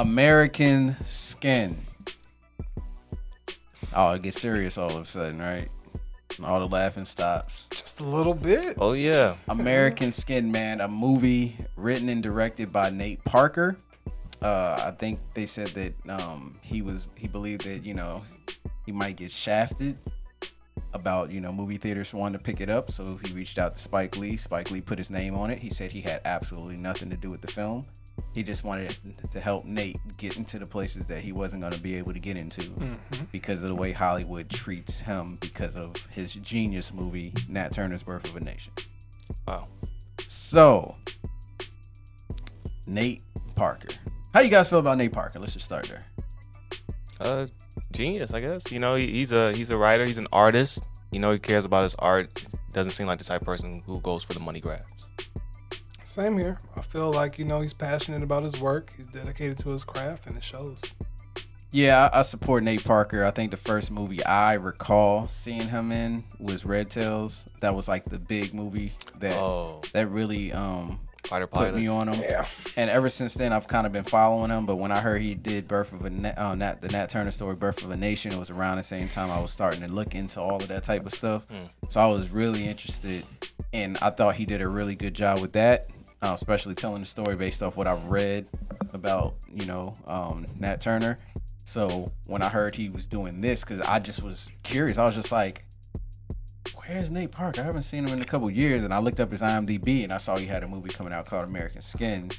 American Skin. Oh, it gets serious all of a sudden, right? All the laughing stops. Just a little bit. Oh yeah. American Skin, man, a movie written and directed by Nate Parker. I think they said that he believed that he might get shafted about movie theaters wanting to pick it up, so he reached out to Spike Lee. Spike Lee put his name on it. He said he had absolutely nothing to do with the film. He just wanted to help Nate get into the places that he wasn't going to be able to get into because of the way Hollywood treats him because of his genius movie, Nat Turner's Birth of a Nation. Wow. So, Nate Parker. How you guys feel about Nate Parker? Let's just start there. Genius, I guess. He's a writer. He's an artist. He cares about his art. Doesn't seem like the type of person who goes for the money grabs. Same here. I feel like, he's passionate about his work. He's dedicated to his craft, and it shows. Yeah, I support Nate Parker. I think the first movie I recall seeing him in was Red Tails. That was like the big movie that really Fighter put Pilots. me on him. Yeah. And ever since then, I've kind of been following him. But when I heard he did the Nat Turner story, Birth of a Nation, it was around the same time I was starting to look into all of that type of stuff. So I was really interested, and I thought he did a really good job with that. Especially telling the story based off what I've read about, Nat Turner. So when I heard he was doing this, because I just was curious, I was just like, where's Nate Parker? I haven't seen him in a couple years. And I looked up his IMDb and I saw he had a movie coming out called American Skin.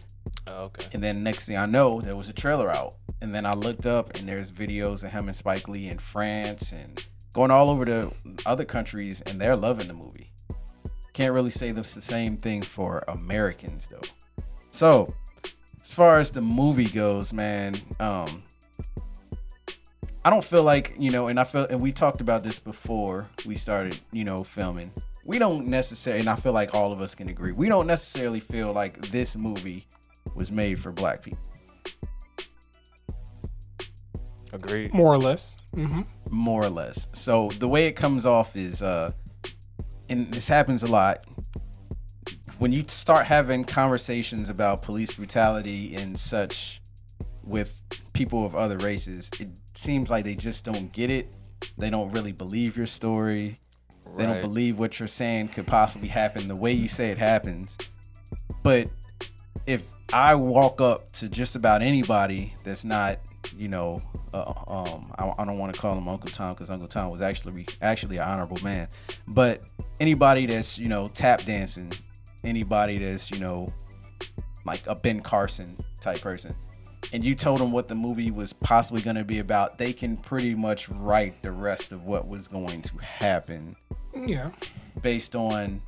Oh, okay. And then next thing I know, there was a trailer out. And then I looked up and there's videos of him and Spike Lee in France and going all over to other countries, and they're loving the movie. Can't really say the same thing for Americans though. So as far as the movie goes, man, I don't feel like, and we talked about this before we started, filming. We don't necessarily, and I feel like all of us can agree, we don't necessarily feel like this movie was made for black people. Agreed. More or less. More or less. So the way it comes off is, and this happens a lot, when you start having conversations about police brutality and such with people of other races, it seems like they just don't get it. They don't really believe your story. They don't believe what you're saying could possibly happen the way you say it happens. But if I walk up to just about anybody that's not, I don't want to call him Uncle Tom because Uncle Tom was actually an honorable man. But anybody that's, tap dancing, anybody that's, like a Ben Carson type person, and you told them what the movie was possibly going to be about, they can pretty much write the rest of what was going to happen. Yeah. Based on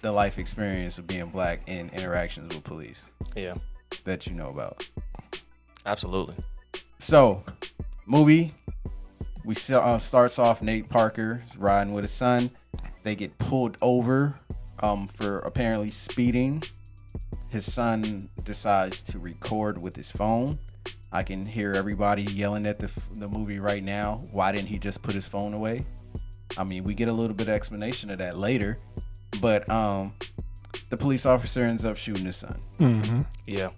the life experience of being black and interactions with police. Yeah. That you know about. Absolutely. So, movie, we starts off Nate Parker riding with his son. They get pulled over for apparently speeding. His son decides to record with his phone. I can hear everybody yelling at the movie right now. Why didn't he just put his phone away? I mean, we get a little bit of explanation of that later, but the police officer ends up shooting his son. Mm-hmm. Yeah.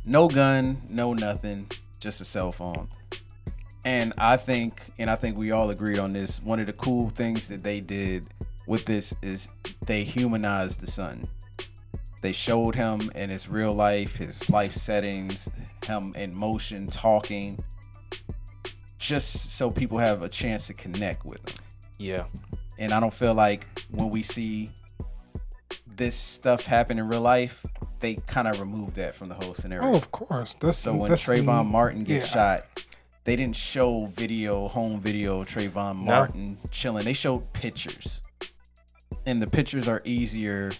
No gun, no nothing, just a cell phone. And I think we all agreed on this. One of the cool things that they did with this is they humanized the son. They showed him in his real life, his life settings, him in motion, talking, just so people have a chance to connect with him. Yeah. And I don't feel like when we see this stuff happen in real life, they kind of remove that from the whole scenario. Oh, of course. So when Trayvon Martin gets shot, they didn't show home video of Trayvon Martin chilling. They showed pictures. And the pictures are easier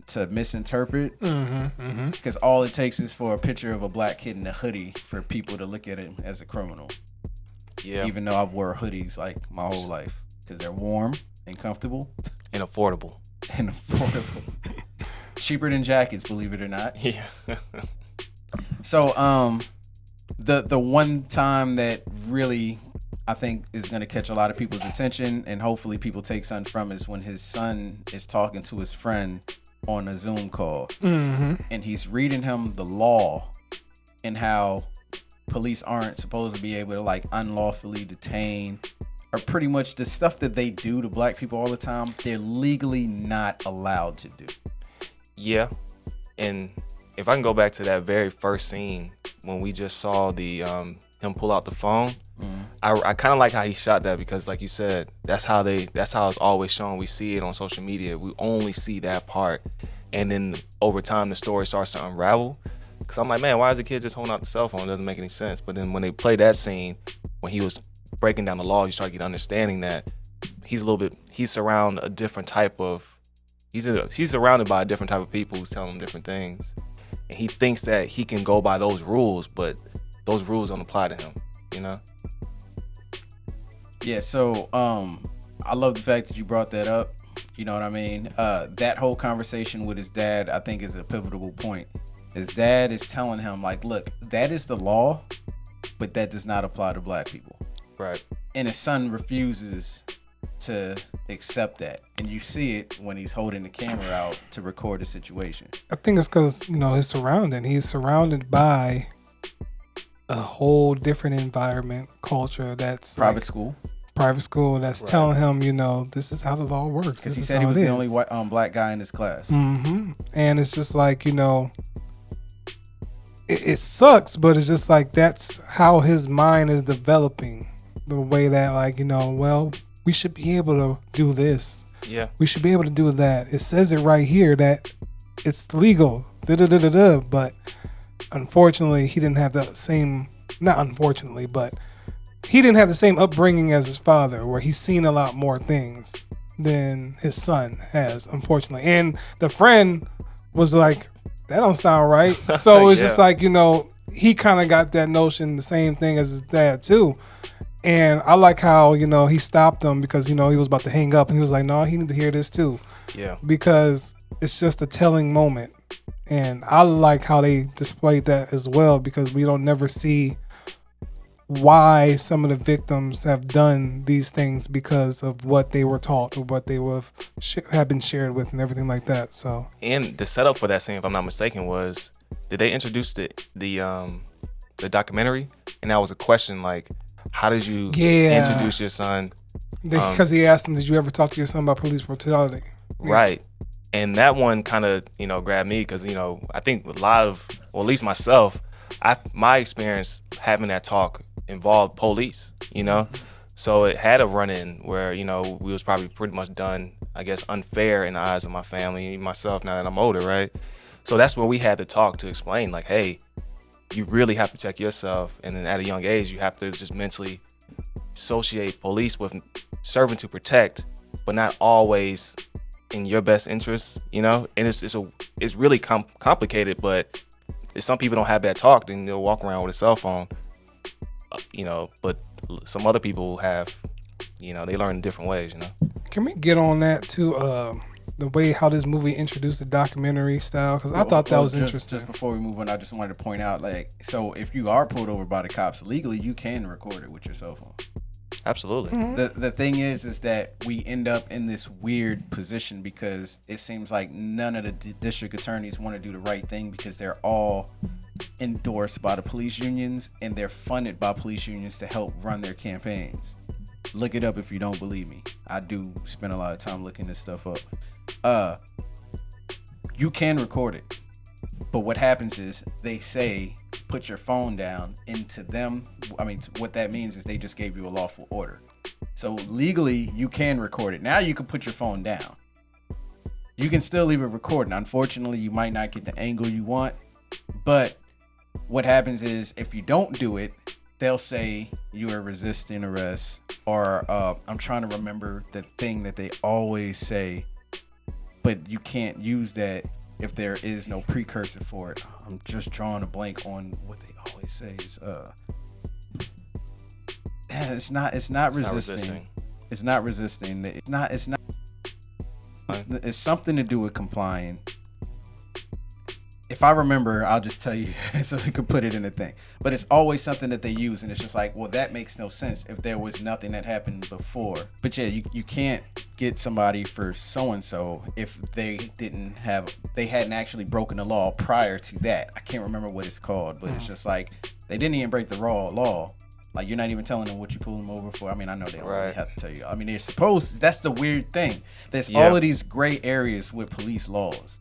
to misinterpret because all it takes is for a picture of a black kid in a hoodie for people to look at him as a criminal. Yeah. Even though I've wore hoodies like my whole life because they're warm and comfortable and affordable. Cheaper than jackets, believe it or not. Yeah. So the one time that really I think is going to catch a lot of people's attention and hopefully people take something from is when his son is talking to his friend on a Zoom call and he's reading him the law and how police aren't supposed to be able to like unlawfully detain, or pretty much the stuff that they do to black people all the time, they're legally not allowed to do. Yeah. And if I can go back to that very first scene when we just saw the him pull out the phone, I kind of like how he shot that, because like you said, that's how it's always shown. We see it on social media. We only see that part, and then over time the story starts to unravel. Because I'm like, man, why is the kid just holding out the cell phone? It doesn't make any sense. But then when they play that scene, when he was breaking down the law, you start getting understanding that he's surrounded a different type of, he's surrounded by a different type of people who's telling him different things. And he thinks that he can go by those rules, but those rules don't apply to him, you know? Yeah, so I love the fact that you brought that up. You know what I mean? That whole conversation with his dad, I think, is a pivotal point. His dad is telling him, like, look, that is the law, but that does not apply to black people. Right. And his son refuses to accept that. And you see it when he's holding the camera out to record the situation. I think it's because, his surrounding. He's surrounded by a whole different environment, culture that's Private school that's right. Telling him, this is how the law works. Because he said he was the only white, black guy in his class. Mm-hmm. And it's just like, it sucks, but it's just like that's how his mind is developing. The way that, like, well, we should be able to do this. Yeah. We should be able to do that. It says it right here that it's legal. But unfortunately, he didn't have the same, not unfortunately, but he didn't have the same upbringing as his father, where he's seen a lot more things than his son has, unfortunately. And the friend was like, that don't sound right. So it's just like, he kind of got that notion, the same thing as his dad too. And I like how, he stopped him because, he was about to hang up and he was like, no, he need to hear this too. Yeah. Because it's just a telling moment. And I like how they displayed that as well, because we don't never see why some of the victims have done these things because of what they were taught or what they have been shared with and everything like that. So, and the setup for that scene, if I'm not mistaken, was, did they introduce the documentary? And that was a question like, how did you introduce your son? Because he asked him, did you ever talk to your son about police brutality? Yeah. Right. And that one kind of, grabbed me because, I think a lot of, or at least myself, my experience having that talk involved police, So it had a run-in where, we was probably pretty much done, I guess, unfair in the eyes of my family, myself, now that I'm older, right? So that's where we had to talk to explain, like, hey, you really have to check yourself. And then at a young age, you have to just mentally associate police with serving to protect, but not always in your best interest, And it's really complicated, but if some people don't have that talk, then they'll walk around with a cell phone, but some other people have, they learn in different ways, Can we get on that too? The way how this movie introduced the documentary style, because I thought that was interesting. Just before we move on, I just wanted to point out, like, so if you are pulled over by the cops legally, you can record it with your cell phone. Absolutely. Mm-hmm. The thing is that we end up in this weird position because it seems like none of the district attorneys want to do the right thing because they're all endorsed by the police unions and they're funded by police unions to help run their campaigns. Look it up if you don't believe me. I do spend a lot of time looking this stuff up. You can record it, but what happens is they say put your phone down, and to them, what that means is they just gave you a lawful order. So legally, you can record it. Now you can put your phone down. You can still leave it recording. Unfortunately, you might not get the angle you want, but what happens is if you don't do it, they'll say you are resisting arrest, or I'm trying to remember the thing that they always say, but you can't use that if there is no precursor for it. I'm just drawing a blank on what they always say is it's not resisting. It's not resisting. It's something to do with complying. if I remember, I'll just tell you so we could put it in a thing. But it's always something that they use, and it's just like, well, that makes no sense if there was nothing that happened before. But yeah, you can't get somebody for so and so if they hadn't actually broken the law prior to that. I can't remember what it's called, but it's just like they didn't even break the law. Like, you're not even telling them what you pulled them over for. I mean, I know they don't really have to tell you. I mean, they're supposed. That's the weird thing. There's all of these gray areas with police laws.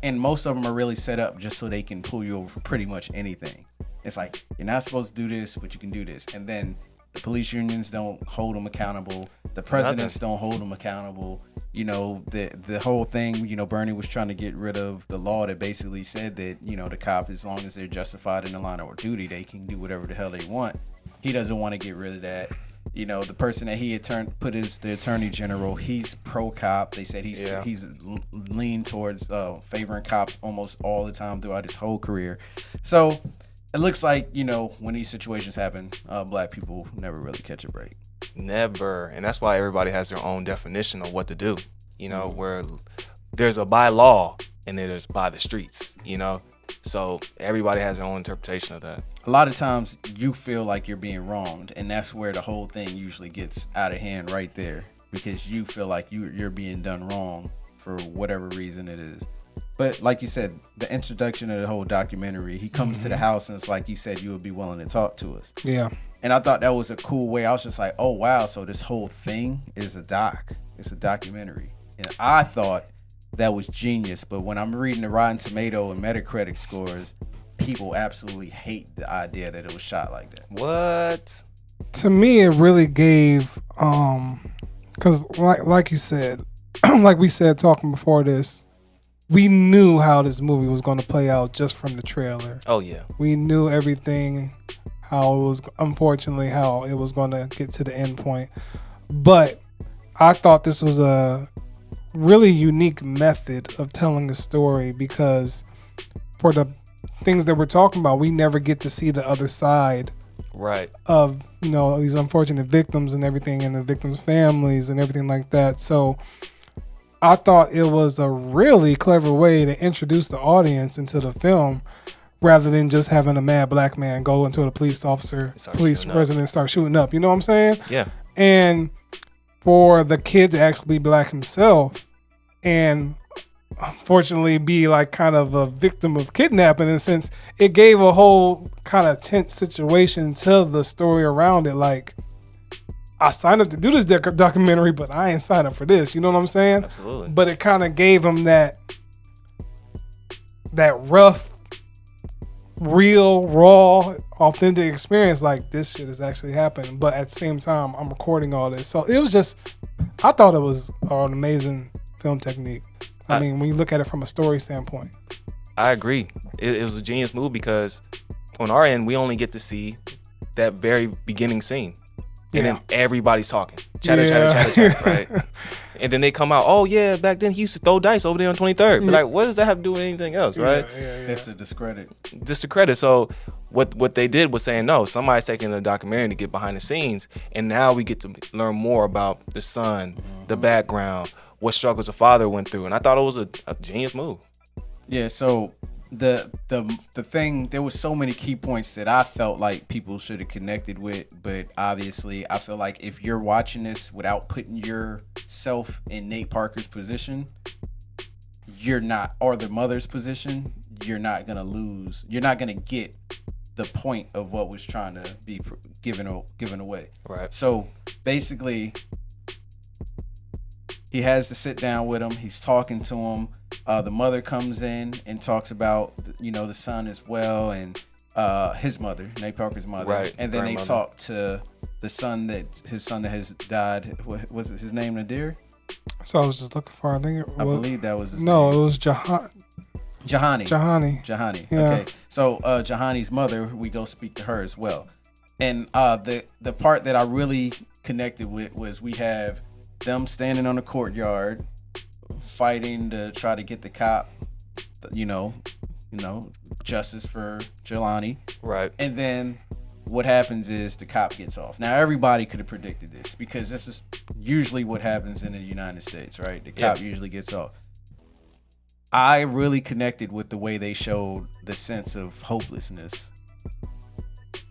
And most of them are really set up just so they can pull you over for pretty much anything. It's like, you're not supposed to do this, but you can do this. And then the police unions don't hold them accountable. The presidents don't hold them accountable. You know, the whole thing, you know, Bernie was trying to get rid of the law that basically said that, you know, the cop, as long as they're justified in the line of duty, they can do whatever the hell they want. He doesn't want to get rid of that. You know, the person that he had put as the attorney general, he's pro-cop. They said he's leaned towards favoring cops almost all the time throughout his whole career. So it looks like, you know, when these situations happen, black people never really catch a break. Never. And that's why everybody has their own definition of what to do. You know, where there's a by law and then there's by the streets, you know. So everybody has their own interpretation of that. A lot of times you feel like you're being wronged, and that's where the whole thing usually gets out of hand right there, because you feel like you're being done wrong for whatever reason it is. But like you said, the introduction of the whole documentary, he comes to the house and it's like you said, you would be willing to talk to us. Yeah. And I thought that was a cool way. I was just like, oh, wow. So this whole thing is a doc. It's a documentary. And I thought that was genius. But when I'm reading the Rotten Tomato and Metacritic scores, people absolutely hate the idea that it was shot like that. What? To me, it really gave, because like you said, like we said talking before this, we knew how this movie was going to play out just from the trailer. Oh, yeah. We knew everything, how it was going to get to the end point. But I thought this was a really unique method of telling the story, because for the things that we're talking about, we never get to see the other side of, you know, these unfortunate victims and everything, and the victims' families and everything like that. So I thought it was a really clever way to introduce the audience into the film, rather than just having a mad black man go into a police resident and start shooting up. You know what I'm saying? Yeah. And for the kid to actually be black himself and unfortunately be like kind of a victim of kidnapping, in a sense, it gave a whole kind of tense situation to the story around it. Like, I signed up to do this documentary, but I ain't signed up for this. You know what I'm saying? Absolutely. But it kind of gave him that rough, real, raw, authentic experience. Like, this shit is actually happening. But at the same time, I'm recording all this. So it was just, I thought it was an amazing film technique. I mean, when you look at it from a story standpoint. I agree. It was a genius move, because on our end, we only get to see that very beginning scene. And then everybody's talking. Chatter, right? And then they come out, oh, yeah, back then he used to throw dice over there on 23rd. But, like, what does that have to do with anything else, right? That's a discredit. So what they did was saying, no, somebody's taking the documentary to get behind the scenes. And now we get to learn more about the son, the background, what struggles the father went through. And I thought it was a genius move. Yeah, so the thing, there was so many key points that I felt like people should have connected with, but obviously I feel like if you're watching this without putting yourself in Nate Parker's position, you're not, or the mother's position, you're not gonna get the point of what was trying to be given away. Right. So basically, he has to sit down with him. He's talking to him. The mother comes in and talks about, you know, the son as well, and his mother, Nate Parker's mother. Right. And then they talk to his son that has died. What was it, his name, Nadir? So I was just looking for, I believe that was his name. No, it was Jahani. Jahani. Yeah. Okay. So Jahani's mother, we go speak to her as well. And the part that I really connected with was we have them standing on the courtyard fighting to try to get the cop, you know, justice for Jelani. Right. And then what happens is the cop gets off. Now, everybody could have predicted this, because this is usually what happens in the United States, right? The cop usually gets off. I really connected with the way they showed the sense of hopelessness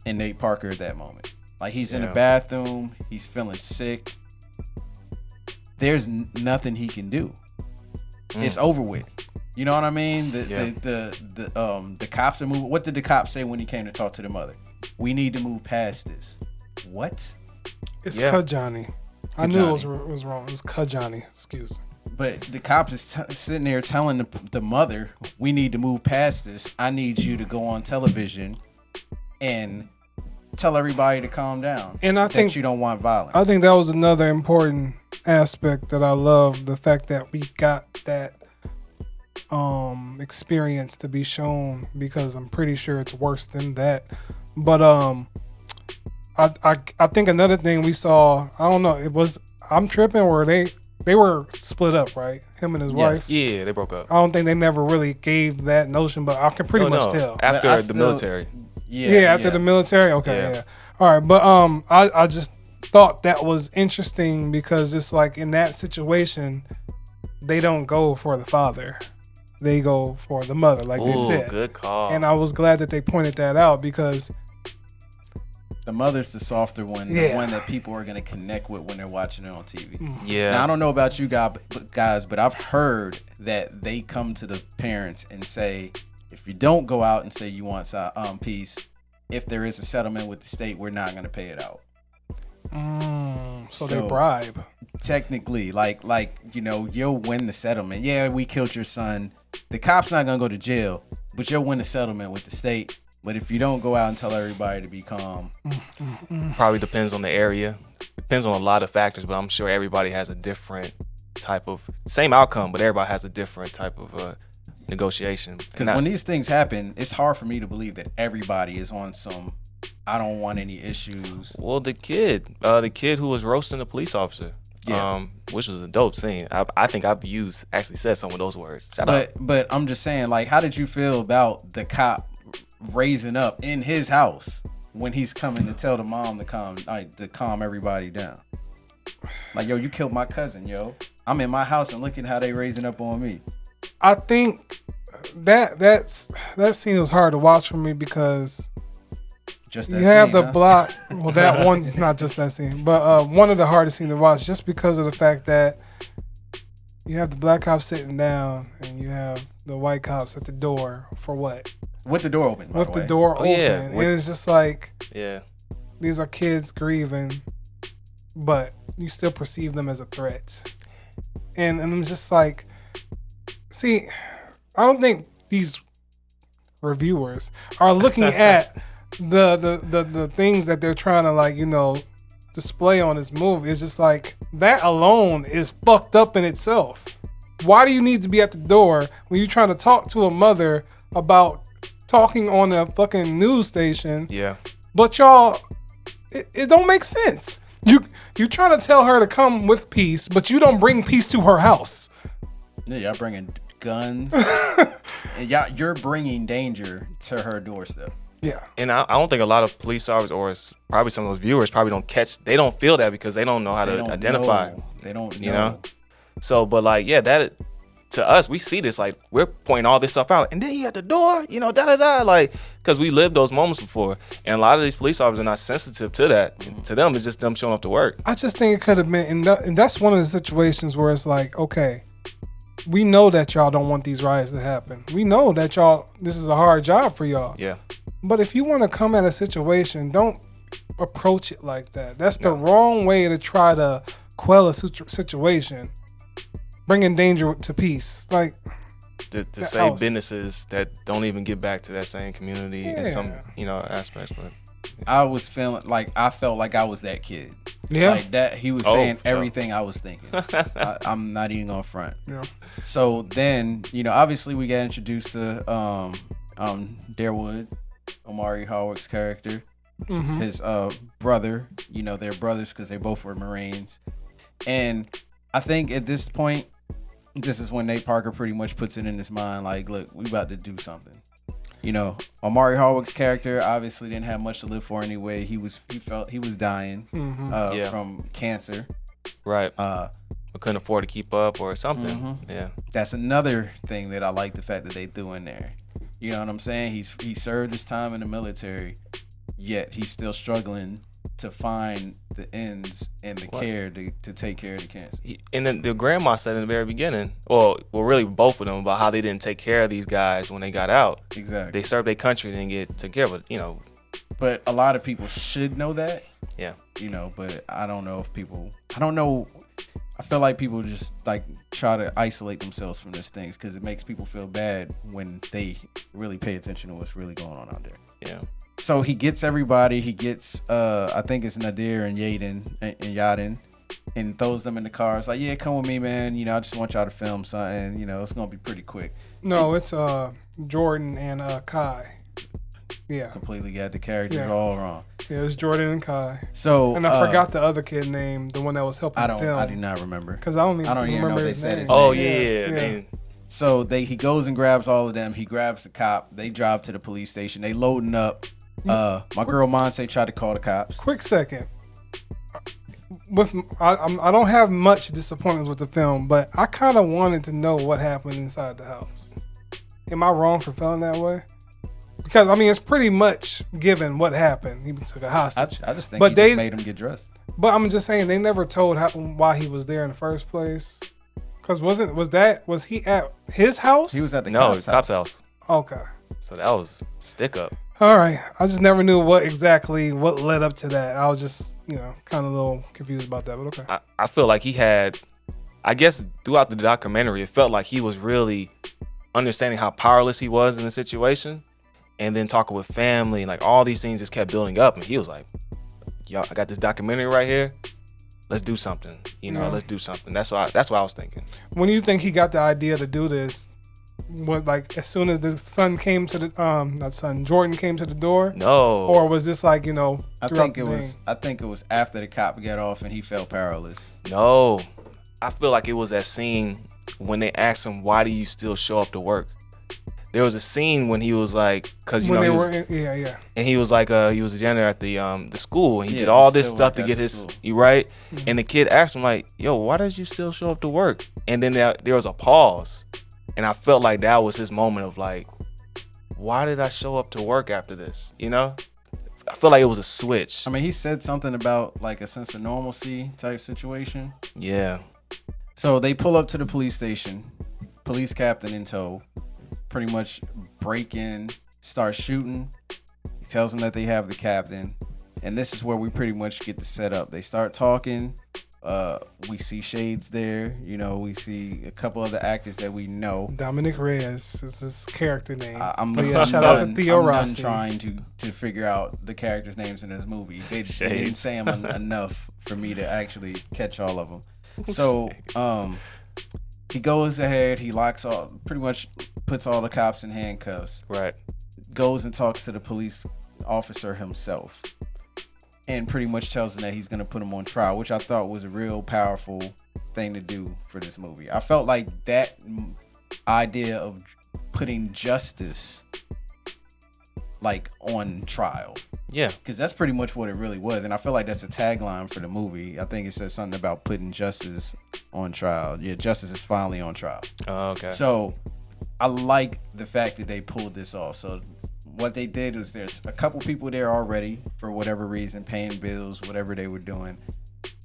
in Nate Parker at that moment. Like, he's in a bathroom, he's feeling sick. There's nothing he can do. It's over with. You know what I mean? The cops are moving. What did the cops say when he came to talk to the mother? We need to move past this. What? It's Kajani. I knew it was wrong. It was Kajani. Excuse me. But the cops is sitting there telling the mother, we need to move past this. I need you to go on television and tell everybody to calm down. And I think you don't want violence. I think that was another important aspect that I love, the fact that we got that experience to be shown, because I'm pretty sure it's worse than that. But I think another thing we saw, I don't know, it was, I'm tripping, where they were split up, right? Him and his wife. Yeah, they broke up. I don't think they never really gave that notion, but I can pretty much tell. After the military. After the military. Okay, yeah. All right, but I just thought that was interesting, because it's like, in that situation, they don't go for the father, they go for the mother, like they said. Good call. And I was glad that they pointed that out, because the mother's the softer one, the one that people are going to connect with when they're watching it on TV. Yeah. Now, I don't know about you guys, but I've heard that they come to the parents and say, if you don't go out and say you want peace, if there is a settlement with the state, we're not going to pay it out. So they bribe. Technically, like you'll win the settlement. Yeah, we killed your son. The cop's not going to go to jail, but you'll win the settlement with the state. But if you don't go out and tell everybody to be calm. Probably depends on the area. Depends on a lot of factors, but I'm sure everybody has a different type of, same outcome, but everybody has a different type of negotiation. Because when these things happen, it's hard for me to believe that everybody is on some, I don't want any issues. Well, the kid who was roasting the police officer, which was a dope scene. I think I've actually said some of those words. Shout out. But I'm just saying, like, how did you feel about the cop raising up in his house when he's coming to tell the mom to calm everybody down? Like, yo, you killed my cousin, yo. I'm in my house and looking how they raising up on me. I think that scene was hard to watch for me, because just that you have scene, the block. Well, that one, not just that scene, but one of the hardest scenes to watch, just because of the fact that you have the black cops sitting down and you have the white cops at the door for what? With the door open. With the door open. And it's just like, these are kids grieving, but you still perceive them as a threat. And I'm just like, see, I don't think these reviewers are looking at the things that they're trying to, display on this movie. It's just like, that alone is fucked up in itself. Why do you need to be at the door when you're trying to talk to a mother about talking on a fucking news station? Yeah. But y'all, it don't make sense. You trying to tell her to come with peace, but you don't bring peace to her house. Yeah, y'all bringing guns. And you're bringing danger to her doorstep. Yeah. And I don't think a lot of police officers, or probably some of those viewers, probably they don't feel that, because they don't know how to identify. They don't know. You know? So, but that to us, we see this, like, we're pointing all this stuff out, and then you at the door, like, because we lived those moments before, and a lot of these police officers are not sensitive to that. To them, it's just them showing up to work. I just think it could have been, and that's one of the situations where it's like, okay, we know that y'all don't want these riots to happen. We know that this is a hard job for y'all. Yeah. But if you want to come at a situation, don't approach it like that. That's the wrong way to try to quell a situation. Bringing danger to peace, like to save businesses that don't even get back to that same community in some aspects. But I felt like I was that kid. Yeah, like that. He was saying everything I was thinking. I'm not even gonna front. Yeah. So then, obviously we got introduced to Darewood, Omari Hardwick's character, his brother. They're brothers because they both were Marines, and I think at this point, this is when Nate Parker pretty much puts it in his mind, like, look, we about to do something. Omari Hardwick's character obviously didn't have much to live for anyway. He felt he was dying from cancer. Right. or couldn't afford to keep up or something. Mm-hmm. Yeah. That's another thing that I like the fact that they threw in there. You know what I'm saying? He served his time in the military, yet he's still struggling to find the ends and the care to take care of the cancer. And then the grandma said in the very beginning, well, really both of them, about how they didn't take care of these guys when they got out. Exactly. They served their country and didn't get taken care of it, you know. But a lot of people should know that. Yeah. You know, but I don't know if people, I don't know. I feel like people just like try to isolate themselves from these things because it makes people feel bad when they really pay attention to what's really going on out there. Yeah. So he gets everybody. He gets, I think it's Nadir and Yadin, and throws them in the car. It's like, yeah, come with me, man. You know, I just want y'all to film something. You know, it's gonna be pretty quick. No, it's Jordan and Kai. Yeah. Completely got the characters all wrong. Yeah, it's Jordan and Kai. So and I forgot the other kid name, the one that was helping film. I do not remember. Because I don't even remember know if his they said name. his Oh name. yeah. So he goes and grabs all of them. He grabs the cop. They drive to the police station. They loading up. My girl Monse tried to call the cops. Quick second. I don't have much disappointments with the film, but I kind of wanted to know what happened inside the house. Am I wrong for feeling that way? Because I mean, it's pretty much given what happened. He took a hostage. I just think but he they just made him get dressed. But I'm just saying they never told why he was there in the first place. Because was he at his house? He was at the cop's house. Okay. So that was stick up. All right. I just never knew what led up to that. I was just, kind of a little confused about that, but okay. I feel like he had, I guess throughout the documentary, it felt like he was really understanding how powerless he was in the situation. And then talking with family, like all these things just kept building up. And he was like, yo, I got this documentary right here. Let's do something. Let's do something. That's what I was thinking. When you think he got the idea to do this, as soon as the son came to the Jordan came to the door? No. Or was this like, I think it was after the cop got off and he felt powerless. No. I feel like it was that scene when they asked him, why do you still show up to work? There was a scene when he was like, and he was like, he was a janitor at the school, and he did all this stuff to get his, right? Mm-hmm. And the kid asked him like, yo, why did you still show up to work? And then there was a pause, and I felt like that was his moment of like, why did I show up to work after this? I feel like it was a switch. I mean, he said something about like a sense of normalcy type situation. Yeah. So they pull up to the police station, police captain in tow. Pretty much break in, start shooting. He tells them that they have the captain. And this is where we pretty much get the setup. They start talking. We see Shades there. We see a couple other actors that we know. Dominic Reyes is his character name. Shout out to Theo Rossi. I'm trying to figure out the characters' names in this movie. They didn't say them enough for me to actually catch all of them. So, he goes ahead, he pretty much puts all the cops in handcuffs. Right. Goes and talks to the police officer himself. And pretty much tells him that he's going to put him on trial, which I thought was a real powerful thing to do for this movie. I felt like that idea of putting justice like on trial. Yeah. Because that's pretty much what it really was. And I feel like that's a tagline for the movie. I think it says something about putting justice on trial. Yeah, justice is finally on trial. Oh, okay. So I like the fact that they pulled this off. So what they did was there's a couple people there already for whatever reason, paying bills, whatever they were doing.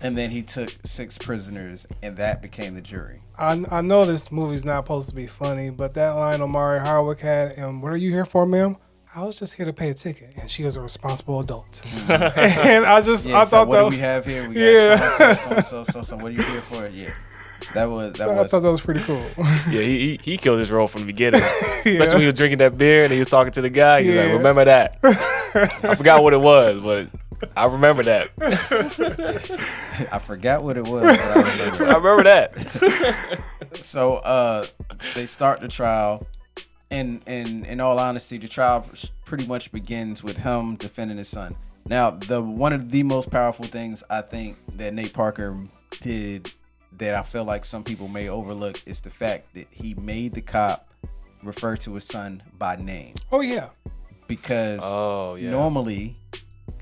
And then he took 6 prisoners, and that became the jury. I know this movie's not supposed to be funny, but that line Omari Hardwick had, what are you here for, ma'am? I was just here to pay a ticket, and she was a responsible adult. And I thought what do we have here? We got so. What are you here for? Yeah, I thought that was pretty cool. Yeah, he killed his role from the beginning. Especially when he was drinking that beer and he was talking to the guy. He's like, remember that? I forgot what it was, but I remember that. I forgot what it was, but I remember that. So they start the trial. And in all honesty, the trial pretty much begins with him defending his son. Now, one of the most powerful things I think that Nate Parker did that I feel like some people may overlook is the fact that he made the cop refer to his son by name. Oh, yeah. Because normally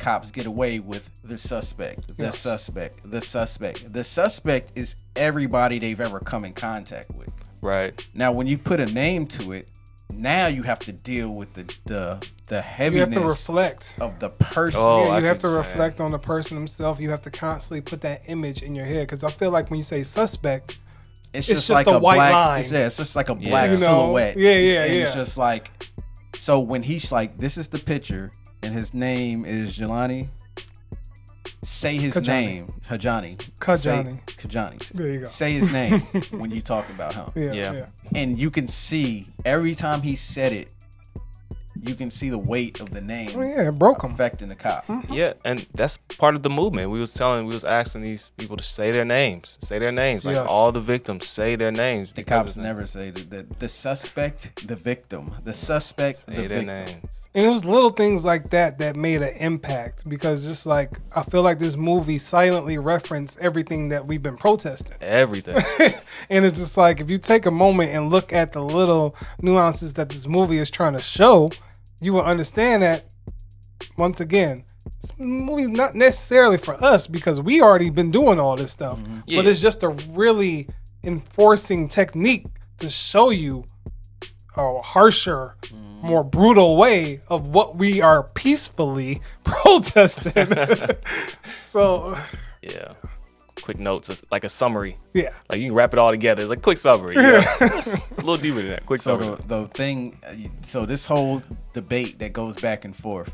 cops get away with the suspect, the Yes. suspect, the suspect. The suspect is everybody they've ever come in contact with. Right. Now, when you put a name to it, now you have to deal with the You heaviness have to reflect. of the person. Oh, Yeah, I you see have what to you're reflect saying. on the person himself. You have to constantly put that image in your head. Because I feel like when you say suspect, It's just like a white black, line. It's just like a black You know? silhouette. Yeah, And yeah. It's just like, so when he's like, this is the picture, and his name is Jelani. Say his Kajani. name, Hajani. Kajani. There you go. Say his name when you talk about him, Yeah, Yeah. yeah. and you can see every time he said it, you can see the weight of the name Oh, yeah, it broke him. affecting the cop. Yeah, and that's part of the movement. We was asking these people to say their names. Like Yes. all the victims say their names. The because cops it's- never say the suspect, the victim, the suspect, say the their victim. names. And it was little things like that that made an impact because just like I feel like this movie silently referenced everything that we've been protesting. Everything. And it's just like if you take a moment and look at the little nuances that this movie is trying to show, you will understand that once again, this movie's not necessarily for us because we already been doing all this stuff. Yeah. But it's just a really enforcing technique to show you a harsher, more brutal way of what we are peacefully protesting. So, Yeah. Quick notes, it's like a summary. yeah. Like you can wrap it all together. It's like quick summary. Yeah. A little deeper than that. Quick So summary. the thing, so this whole debate that goes back and forth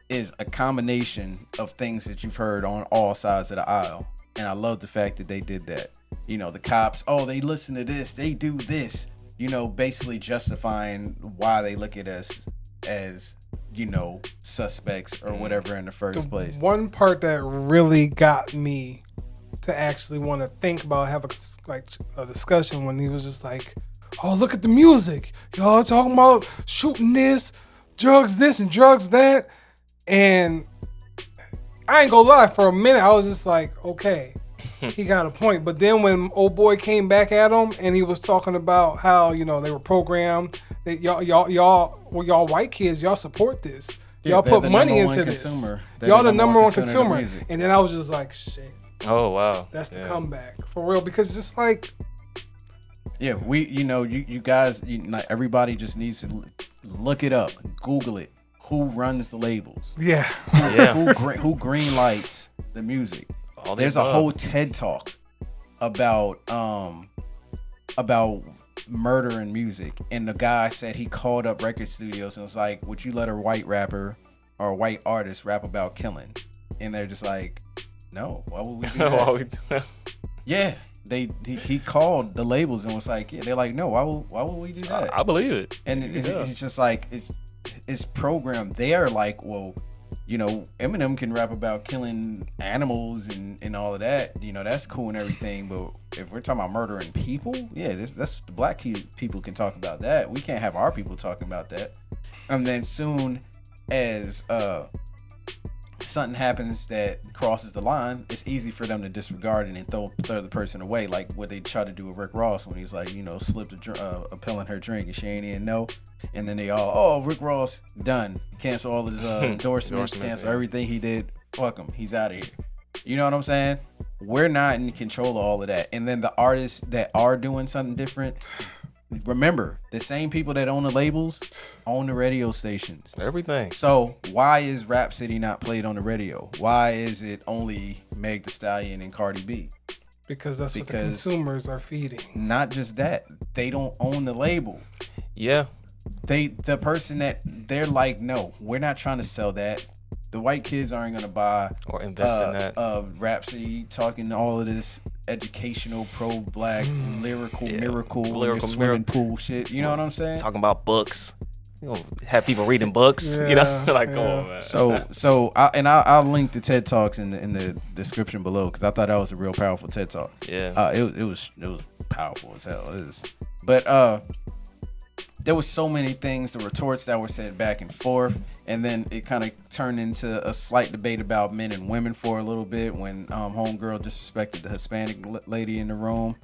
is a combination of things that you've heard on all sides of the aisle, and I love the fact that they did that. You know, the cops, oh, they listen to this, they do this. You know, basically justifying why they look at us as, you know, suspects or whatever in the first place. One part that really got me to actually want to think about have a discussion when he was just like, "Oh, look at the music, y'all talking about shooting this, drugs and drugs that," and I ain't gonna lie, for a minute I was just like, okay, he got a point. But then when old boy came back at him and he was talking about how, you know, they were programmed that y'all white kids, y'all support this. Yeah, Y'all they're put the money number one into this. consumer. They're Y'all the the number number one one consumer of the consumer. music. And then I was just like, shit, Oh wow. that's the Yeah. comeback. For real. Because just like, Yeah, you guys, like everybody just needs to look it up, Google it. Who runs the labels? yeah. Yeah. Who green lights the music? All the There's a above. whole TED talk about murder and music, and the guy said he called up record studios and was like, "Would you let a white rapper or a white artist rap about killing?" And they're just like, "No, why would we do that?" Why we- Yeah, he called the labels and was like, "Yeah," they're like, "No, why would we do that?" I believe it. And it's just like it's programmed there. Like, well, you know, Eminem can rap about killing animals and all of that. You know, that's cool and everything. But if we're talking about murdering people, yeah, that's the black people can talk about that. We can't have our people talking about that. And then soon as something happens that crosses the line, it's easy for them to disregard it and throw the person away, like what they try to do with Rick Ross when he's like, you know, slipped a pill in her drink and she ain't even know, and then they all, oh, Rick Ross done, cancel all his endorsements, cancel everything he did, fuck him, he's out of here. You know what I'm saying? We're not in control of all of that. And then the artists that are doing something different, remember, the same people that own the labels own the radio stations. Everything. So why is Rhapsody not played on the radio? Why is it only Meg Thee Stallion and Cardi B? Because that's what the Because- consumers are feeding. Not just that, they don't own the label. Yeah. The person that they're like, no, we're not trying to sell that. The white kids aren't gonna buy Or invest in that. Rhapsody talking all of this educational, pro-black, lyrical, Yeah. miracle, Lyrical swimming pool shit. You know what I'm saying? Talking about books. You know, have people reading books. You know, Yeah, like, yeah. oh man. I'll link the TED Talks in the description below because I thought that was a real powerful TED Talk. Yeah. It was powerful as hell. But there was so many things, the retorts that were said back and forth, and then it kind of turned into a slight debate about men and women for a little bit when homegirl disrespected the Hispanic lady in the room.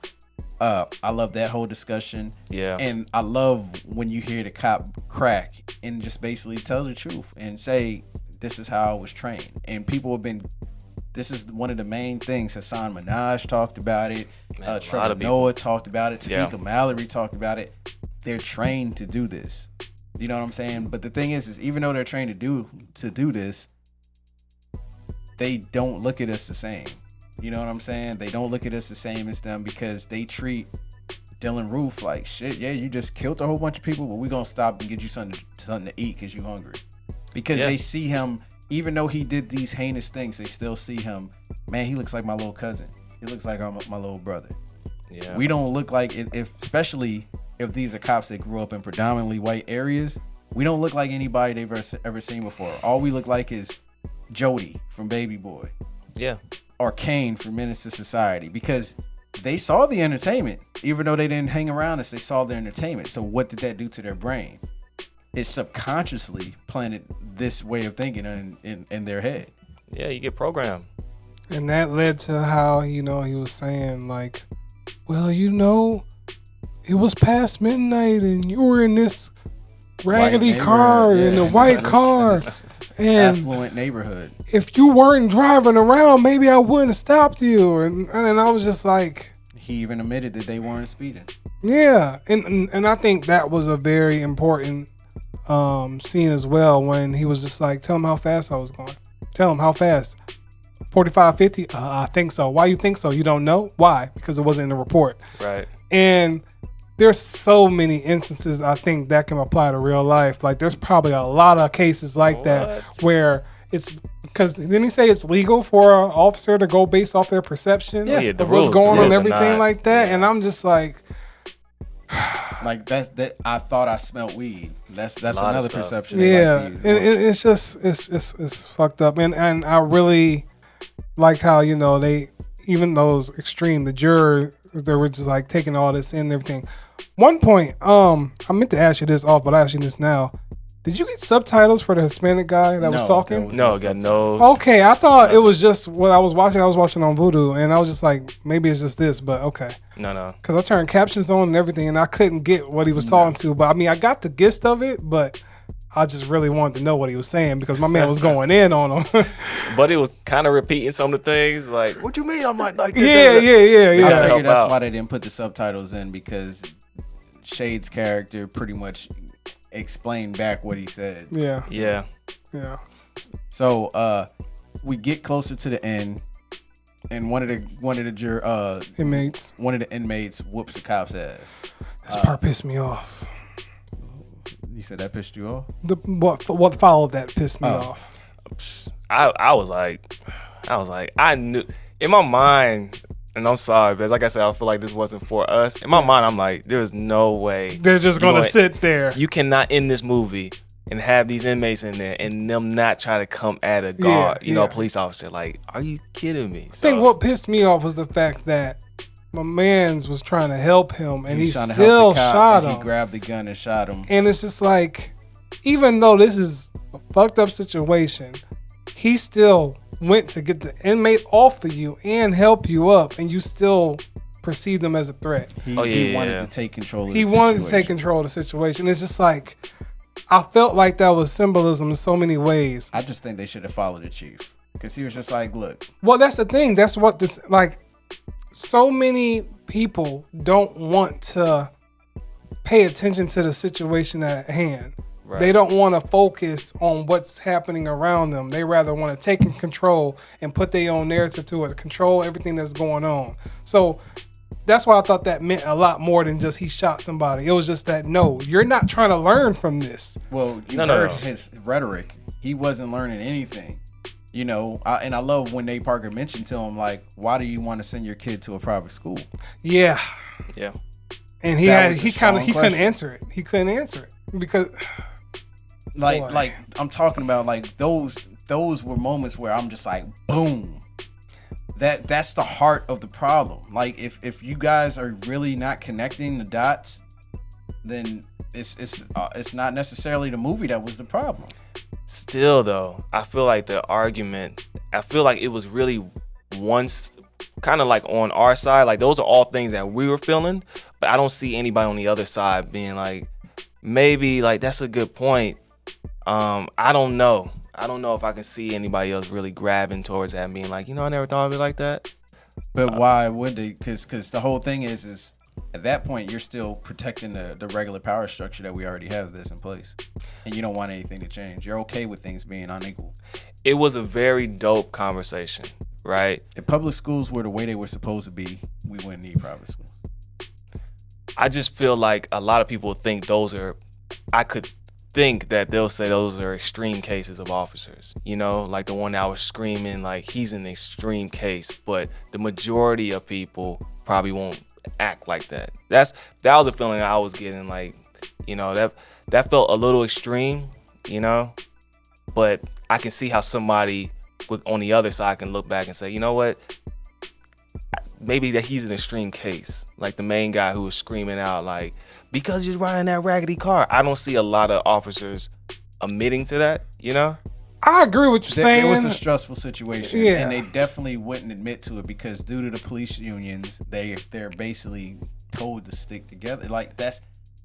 I love that whole discussion. Yeah. And I love when you hear the cop crack and just basically tell the truth and say, this is how I was trained. And people have been, this is one of the main things. Hassan Minhaj talked about it. Trevor Noah talked about it. Tamika Mallory talked about it. They're trained to do this. You know what I'm saying? But the thing is even though they're trained to do this, they don't look at us the same. You know what I'm saying? They don't look at us the same as them because they treat Dylan Roof like, shit, yeah, you just killed a whole bunch of people, but we're going to stop and get you something to eat because you're hungry. Because they see him, even though he did these heinous things, they still see him, man, he looks like my little cousin. He looks like my little brother. Yeah. We don't look like, especially if these are cops that grew up in predominantly white areas, we don't look like anybody they've ever seen before. All we look like is Jody from Baby Boy. Yeah. Or Kane from Menace to Society, because they saw the entertainment. Even though they didn't hang around us, they saw the entertainment. So what did that do to their brain? It subconsciously planted this way of thinking in their head. Yeah, you get programmed. And that led to how, he was saying like, well, it was past midnight and you were in this raggedy car in a white car and affluent neighborhood. If you weren't driving around, maybe I wouldn't have stopped you. And I was just like, he even admitted that they weren't speeding. Yeah, and I think that was a very important scene as well, when he was just like, tell him how fast I was going. Tell him how fast. 45, 50? I think so. Why you think so? You don't know? Why? Because it wasn't in the report. Right. And there's so many instances I think that can apply to real life. Like there's probably a lot of cases like that where it's, because didn't he say it's legal for an officer to go based off their perception of what's going on and everything like that? Yeah. And I'm just like, like that I thought I smelled weed. That's another perception. Yeah, and it's just it's fucked up. And I really like how they, even those extreme, the juror, they were just like taking all this in and everything. One point, I meant to ask you this off, but I ask you this now. Did you get subtitles for the Hispanic guy that was talking? No, got no. Okay, I thought it was just what I was watching. I was watching on Vudu, and I was just like, maybe it's just this, but okay. No. Because I turned captions on and everything, and I couldn't get what he was talking to. But I mean, I got the gist of it, but I just really wanted to know what he was saying because my man was going in on him. But it was kind of repeating some of the things, like, what you mean I'm not like this? Yeah. I figured that's why they didn't put the subtitles in, because Shade's character pretty much explained back what he said. Yeah. So we get closer to the end, and one of the inmates whoops the cop's ass. This part pissed me off. You said that pissed you off? What followed that pissed me off. I was like, I knew in my mind. And I'm sorry, but like I said, I feel like this wasn't for us. In my mind, I'm like, there's no way. They're just going to sit there. You cannot end this movie and have these inmates in there and them not try to come at a guard, a police officer. Like, are you kidding me? I think what pissed me off was the fact that my man's was trying to help him and he still shot him. He grabbed the gun and shot him. And it's just like, even though this is a fucked up situation, he still went to get the inmate off of you and help you up, and you still perceived him as a threat. He wanted to take control of the situation. He wanted to take control of the situation. It's just like, I felt like that was symbolism in so many ways. I just think they should have followed the chief, because he was just like, look. Well, that's the thing. That's what this, like, so many people don't want to pay attention to the situation at hand. Right. They don't want to focus on what's happening around them. They rather want to take in control and put their own narrative to it, control everything that's going on. So that's why I thought that meant a lot more than just he shot somebody. It was just that, no, you're not trying to learn from this. Well, you heard his rhetoric. He wasn't learning anything. And I love when Nate Parker mentioned to him, like, why do you want to send your kid to a private school? Yeah. And he couldn't answer it. He couldn't answer it because... Like I'm talking about, like, those were moments where I'm just like, boom. That's the heart of the problem. Like, if you guys are really not connecting the dots, then it's not necessarily the movie that was the problem. Still though, I feel like it was really once kind of like on our side. Like, those are all things that we were feeling, but I don't see anybody on the other side being like, maybe, like, that's a good point. I don't know. I don't know if I can see anybody else really grabbing towards that and being like, I never thought of it like that. But why would they? Because the whole thing is at that point you're still protecting the regular power structure that we already have that's in place, and you don't want anything to change. You're okay with things being unequal. It was a very dope conversation, right? If public schools were the way they were supposed to be, we wouldn't need private schools. I just feel like a lot of people think I could think that they'll say those are extreme cases of officers, like the one that was screaming, like he's an extreme case, but the majority of people probably won't act like that. That was a feeling I was getting, like, that felt a little extreme, but I can see how somebody on the other side can look back and say, you know what, maybe that he's an extreme case, like the main guy who was screaming out, like, because you're riding that raggedy car. I don't see a lot of officers admitting to that, I agree with you saying. It was a stressful situation, Yeah. and they definitely wouldn't admit to it because due to the police unions, they're basically told to stick together. Like,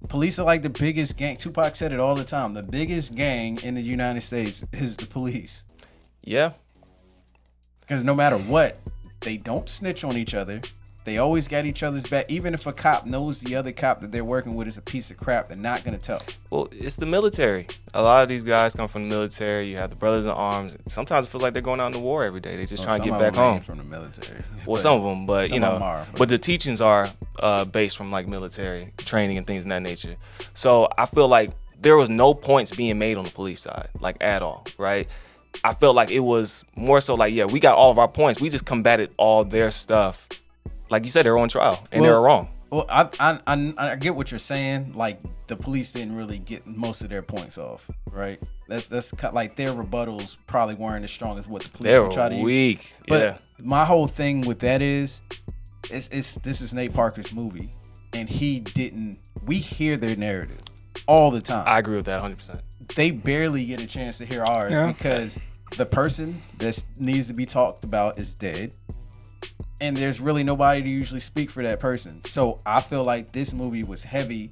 police are like the biggest gang. Tupac said it all the time. The biggest gang in the United States is the police. Yeah. Because no matter what, they don't snitch on each other. They always got each other's back. Even if a cop knows the other cop that they're working with is a piece of crap, they're not going to tell. Well, it's the military. A lot of these guys come from the military. You have the brothers in arms. Sometimes it feels like they're going out into war every day. They just trying to get back home. From the military. Well, some of them, but some of them are, but the teachings are based from like military training and things of that nature. So I feel like there was no points being made on the police side, like at all, right? I felt like it was more so like, yeah, we got all of our points. We just combated all their stuff. Like you said, they were on trial and they were wrong. Well, I get what you're saying. Like, the police didn't really get most of their points off, right? That's like their rebuttals probably weren't as strong as what the police would try to use. They were weak. But my whole thing with that is this is Nate Parker's movie, and we hear their narrative all the time. I agree with that 100%. They barely get a chance to hear ours because the person that needs to be talked about is dead. And there's really nobody to usually speak for that person. So I feel like this movie was heavy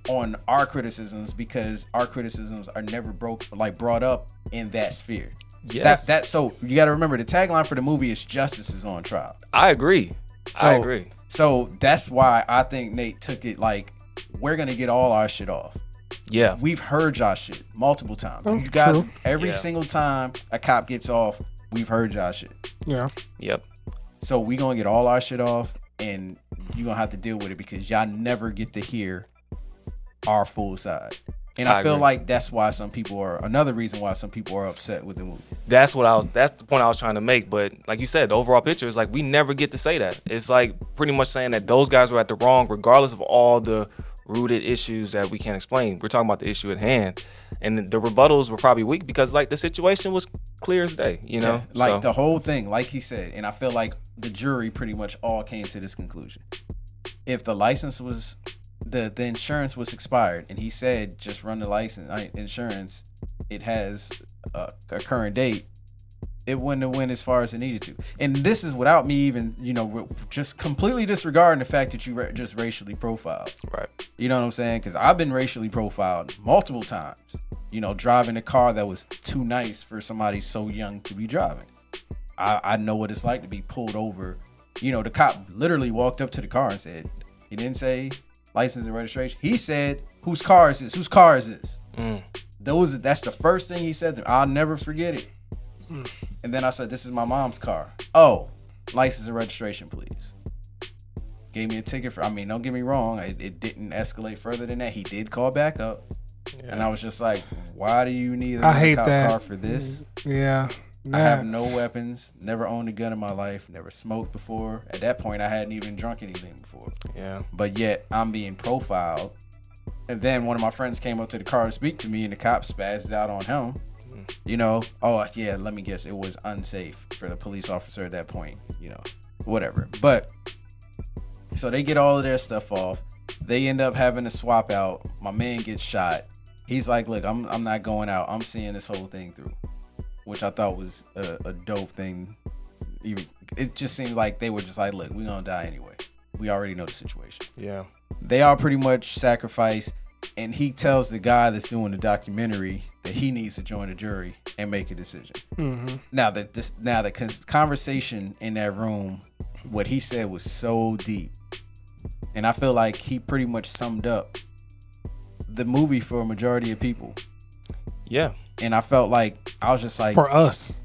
on our criticisms because our criticisms are never brought up in that sphere. Yes. So you got to remember, the tagline for the movie is "Justice is on trial." I agree. I agree. So that's why I think Nate took it like, we're gonna get all our shit off. Yeah. We've heard y'all shit multiple times. Oh, you guys, true. every single time a cop gets off, we've heard y'all shit. Yeah. Yep. So we gonna get all our shit off, and you gonna have to deal with it because y'all never get to hear our full side. And I feel agree. like that's why another reason why some people are upset with the movie. That's the point I was trying to make. But like you said, the overall picture is like, we never get to say that. It's like pretty much saying that those guys were at the wrong, regardless of all the rooted issues that we can't explain. We're talking about the issue at hand. And the rebuttals were probably weak because like the situation was clear as day, Yeah, like the whole thing, like he said, and I feel like the jury pretty much all came to this conclusion. If the license was, the insurance was expired, and he said just run the insurance, it has a current date, it wouldn't have went as far as it needed to. And this is without me even, just completely disregarding the fact that you just racially profiled. Right. You know what I'm saying? Because I've been racially profiled multiple times. Driving a car that was too nice for somebody so young to be driving. I know what it's like to be pulled over. The cop literally walked up to the car and said, he didn't say license and registration. He said, whose car is this? Whose car is this? That's the first thing he said to me. I'll never forget it. And then I said, this is my mom's car. Oh, license and registration, please. Gave me a ticket don't get me wrong. It didn't escalate further than that. He did call back up. Yeah. And I was just like, why do you need a cop car for this? Yeah. I have no weapons, never owned a gun in my life, never smoked before. At that point, I hadn't even drunk anything before. Yeah. But yet, I'm being profiled. And then one of my friends came up to the car to speak to me, and the cop spazzed out on him. Oh, yeah, let me guess. It was unsafe for the police officer at that point, whatever. But, so they get all of their stuff off. They end up having to swap out. My man gets shot. He's like, look, I'm not going out. I'm seeing this whole thing through, which I thought was a dope thing. It just seems like they were just like, look, we're going to die anyway. We already know the situation. Yeah. They all pretty much sacrificed. and he tells the guy that's doing the documentary that he needs to join the jury and make a decision. Mm-hmm. Now the conversation in that room, what he said was so deep, and I feel like he pretty much summed up the movie for a majority of people. Yeah. And I felt like I was just like, For us.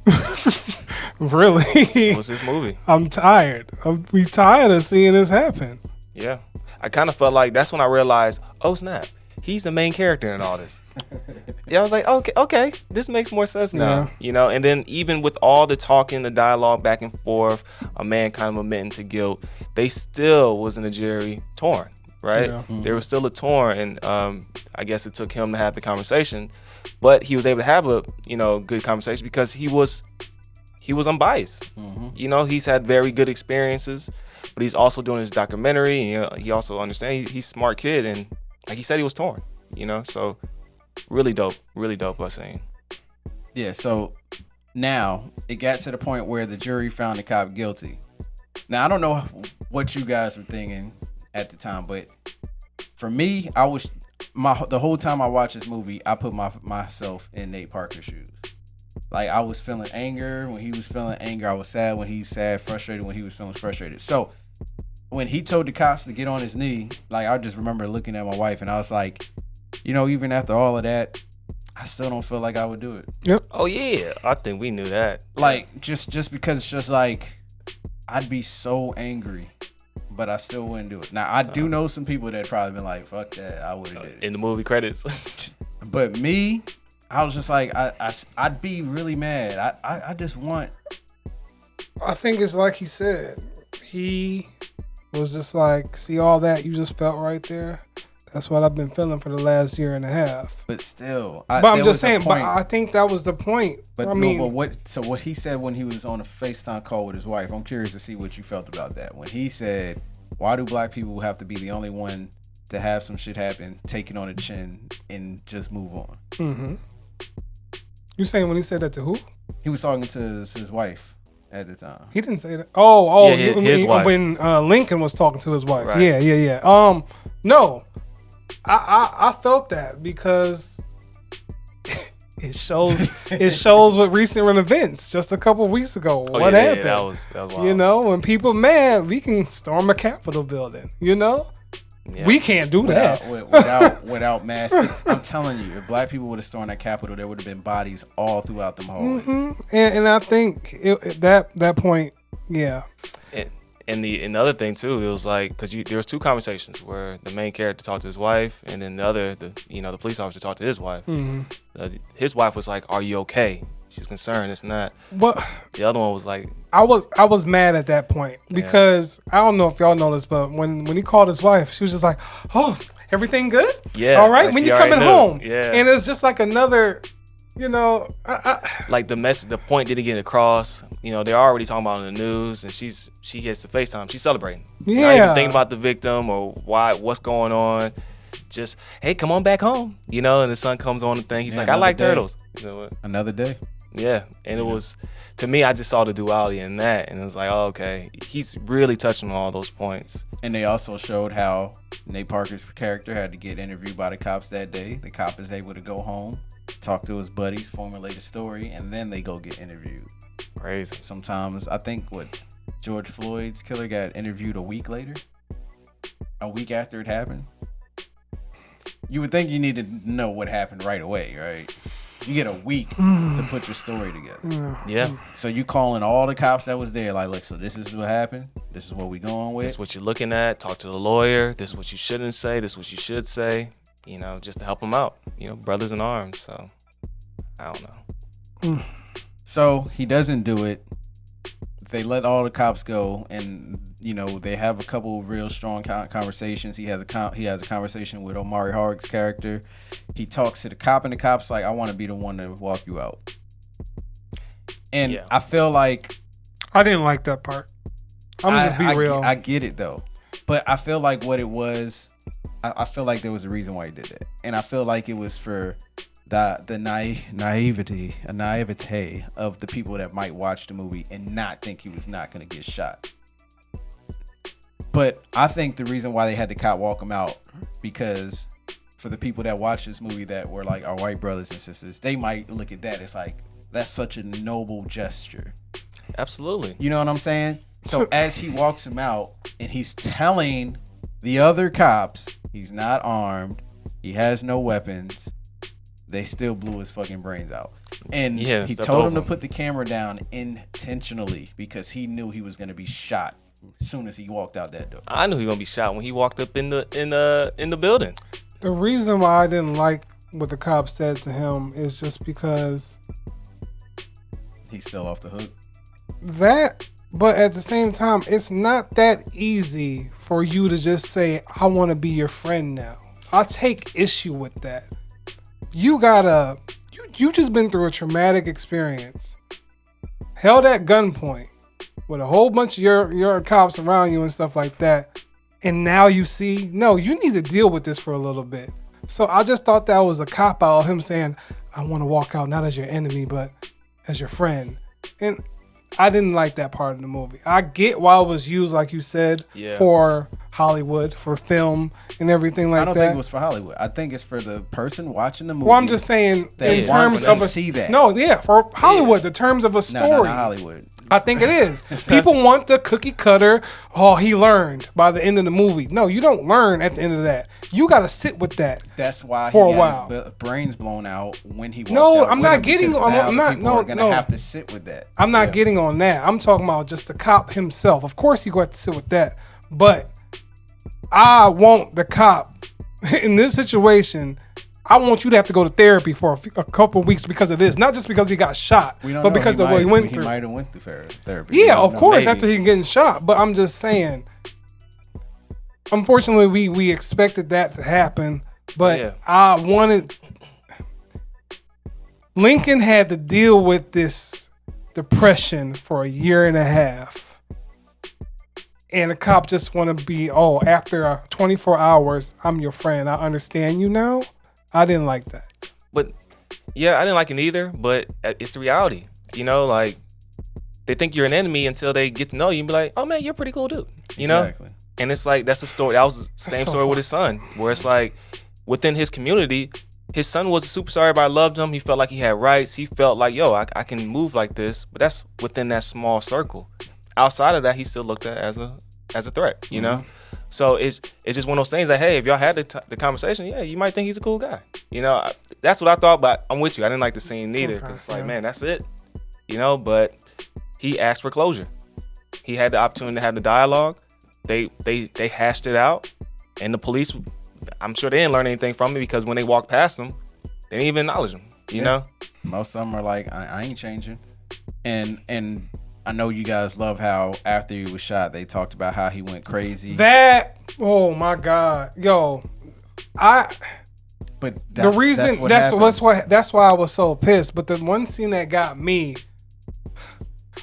Really? It was his movie. I'm tired. We tired of seeing this happen. Yeah. I kind of felt like that's when I realized, oh snap, he's the main character in all this. Yeah, I was like, okay, this makes more sense now. Yeah. And then even with all the talking, the dialogue back and forth, a man kind of admitting to guilt, they still was in the jury torn, right? Yeah. They were still a torn, and I guess it took him to have the conversation, but he was able to have a good conversation because he was unbiased. mm-hmm. He's had very good experiences, but he's also doing his documentary. And, he also understands he's a smart kid, and like he said, he was torn. So really dope by saying. Yeah. So now it got to the point where the jury found the cop guilty. Now I don't know what you guys were thinking at the time, but for me, the whole time I watched this movie, I put myself in Nate Parker's shoes. Like, I was feeling anger when he was feeling anger. I was sad when he's sad, frustrated when he was feeling frustrated. So when he told the cops to get on his knee, like, I just remember looking at my wife and I was like, even after all of that, I still don't feel like I would do it. Yep. Oh yeah, I think we knew that. Like, just because it's just like, I'd be so angry, but I still wouldn't do it. Now, I do know some people that probably been like, fuck that, I would have did it. In the movie credits. But me, I was just like, I'd be really mad. I just want. I think it's like he said. He was just like, see all that you just felt right there? That's what I've been feeling for the last year and a half. But still, But I'm just saying. But I think that was the point. But I mean, what he said when he was on a FaceTime call with his wife, I'm curious to see what you felt about that. When he said, "Why do black people have to be the only one to have some shit happen, take it on the chin, and just move on?" Mm-hmm. You saying when he said that to who? He was talking to his wife at the time. He didn't say that. Oh, Yeah, his wife. When Lincoln was talking to his wife. Right. Yeah. No, I felt that because it shows what recent events just a couple of weeks ago. What happened? Yeah, that was wild. When people mad, we can storm a Capitol building. Yeah. We can't do that without masks. I'm telling you, if black people would have stormed that Capitol, there would have been bodies all throughout them hallways. Mm-hmm. And I think that point, yeah. And the other thing too, it was like, because there was two conversations where the main character talked to his wife, and then the police officer talked to his wife. Mm-hmm. His wife was like, "Are you okay?" She was concerned, this and that. But the other one was like, I was mad at that point because I don't know if y'all know this, but when he called his wife, she was just like, "Oh, everything good? Yeah. All right, like when she you already coming knew. home?" Yeah. And it's just like another, like the message, the point didn't get across. They're already talking about it in the news, and she gets to FaceTime. She's celebrating. Yeah. Not even thinking about the victim or what's going on. Just, hey, come on back home. And the son comes on the thing. He's like, I like turtles. You know what? Another day. Yeah. And it was, to me, I just saw the duality in that. And it was like, oh, okay. He's really touching on all those points. And they also showed how Nate Parker's character had to get interviewed by the cops that day. The cop is able to go home, talk to his buddies, formulate a story, and then they go get interviewed. Crazy. Sometimes, I think George Floyd's killer got interviewed a week later, a week after it happened. You would think you need to know what happened right away, right? You get a week to put your story together. Yeah. So you calling all the cops that was there, like, look, so this is what happened. This is what we going with. This is what you're looking at. Talk to the lawyer. This is what you shouldn't say. This is what you should say. Just to help them out. Brothers in arms. So I don't know. So he doesn't do it. They let all the cops go, and they have a couple of real strong conversations. He has a conversation with Omari Hard's character. He talks to the cop, and the cop's like, "I want to be the one to walk you out." And yeah. I feel like I didn't like that part. I'm gonna just be real. I get it though, but I feel like what it was, I feel like there was a reason why he did that, and I feel like it was for the naivety of the people that might watch the movie and not think he was not going to get shot. But I think the reason why they had the cop walk him out, because for the people that watch this movie that were like our white brothers and sisters, they might look at that. It's like, that's such a noble gesture. Absolutely. You know what I'm saying? So as he walks him out and he's telling the other cops he's not armed, he has no weapons, they still blew his fucking brains out. And he told him to put the camera down intentionally because he knew he was going to be shot as soon as he walked out that door. I knew he was going to be shot when he walked up in the building. The reason why I didn't like what the cop said to him is just because he's still off the hook. But at the same time, it's not that easy for you to just say, I want to be your friend now. I take issue with that. You just been through a traumatic experience, held at gunpoint with a whole bunch of your cops around you and stuff like that. And now you see, no, you need to deal with this for a little bit. So I just thought that was a cop out, him saying, I want to walk out not as your enemy, but as your friend. And I didn't like that part of the movie. I get why it was used, like you said, for Hollywood, for film and everything like that. I don't think it was for Hollywood. I think it's for the person watching the movie. Well, I'm just saying in terms of see that. No, for Hollywood, the terms of a story. No, not Hollywood. I think it is. People want the cookie cutter. Oh, he learned by the end of the movie. No, you don't learn at the end of that. You got to sit with that. That's why for he a had while. His brains blown out when he walked No, out. I'm not getting. I'm not. People No, are gonna have to sit with that. I'm not getting on that. I'm talking about just the cop himself. Of course, he got to sit with that, but I want the cop in this situation. I want you to have to go to therapy for a couple weeks because of this, not just because he got shot, but because of what he went through. He might have went through therapy. Yeah, of course, after he getting shot. But I'm just saying, unfortunately, we expected that to happen. But I wanted Lincoln had to deal with this depression for a year and a half, and the cop just want to be after 24 hours, I'm your friend. I understand you now. I didn't like that. But I didn't like it either, but it's the reality. You know, like they think you're an enemy until they get to know you and be like, oh man, you're a pretty cool dude. You know? And it's like, that's the story. That was the same story with his son, where it's like within his community, his son was a superstar. Everybody loved him. He felt like he had rights. He felt like, I can move like this, but that's within that small circle. Outside of that, he still looked at it as a threat, you know? So it's just one of those things that, hey, if y'all had the conversation, you might think he's a cool guy. You know, that's what I thought, but I'm with you. I didn't like the scene neither because it's like, man, that's it. You know, but he asked for closure. He had the opportunity to have the dialogue. They hashed it out, and the police, I'm sure they didn't learn anything from it because when they walked past him, they didn't even acknowledge him. You know, most of them are like, I ain't changing, and I know you guys love how after he was shot, they talked about how he went crazy. Oh my God, But that's why I was so pissed. But the one scene that got me,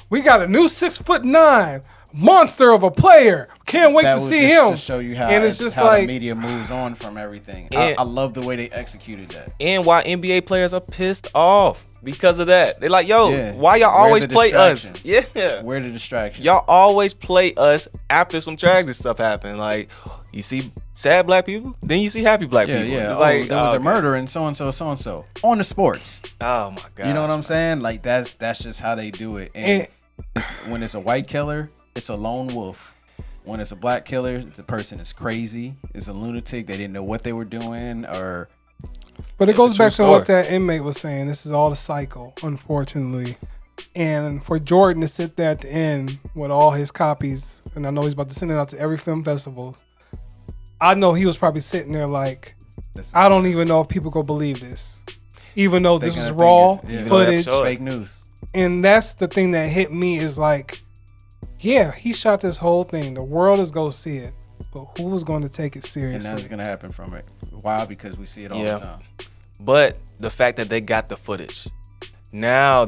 we got a new 6'9" monster of a player. Can't wait to see him. To show you how, and it's just how like the media moves on from everything. I love the way they executed that. And why NBA players are pissed off because of that. They're like, why y'all always play us? Yeah. Where the distraction? Y'all always play us after some tragic stuff happen. Like, you see sad black people, then you see happy black people. Yeah. It's like, there was a murder and so and so on the sports. Oh my God. You know what I'm saying? Like that's just how they do it. And when it's a white killer, it's a lone wolf. When it's a black killer, the person is crazy, is a lunatic. They didn't know what they were doing, or. But it goes back to what that inmate was saying. This is all a cycle, unfortunately. And for Jordan to sit there at the end with all his copies, and I know he's about to send it out to every film festival, I know he was probably sitting there like, I don't even know if people go believe this. Even though this is raw footage. Fake news. And that's the thing that hit me is like, he shot this whole thing. The world is going to see it. But who was going to take it seriously? And nothing's going to happen from it. Why? Because we see it all the time. But the fact that they got the footage, now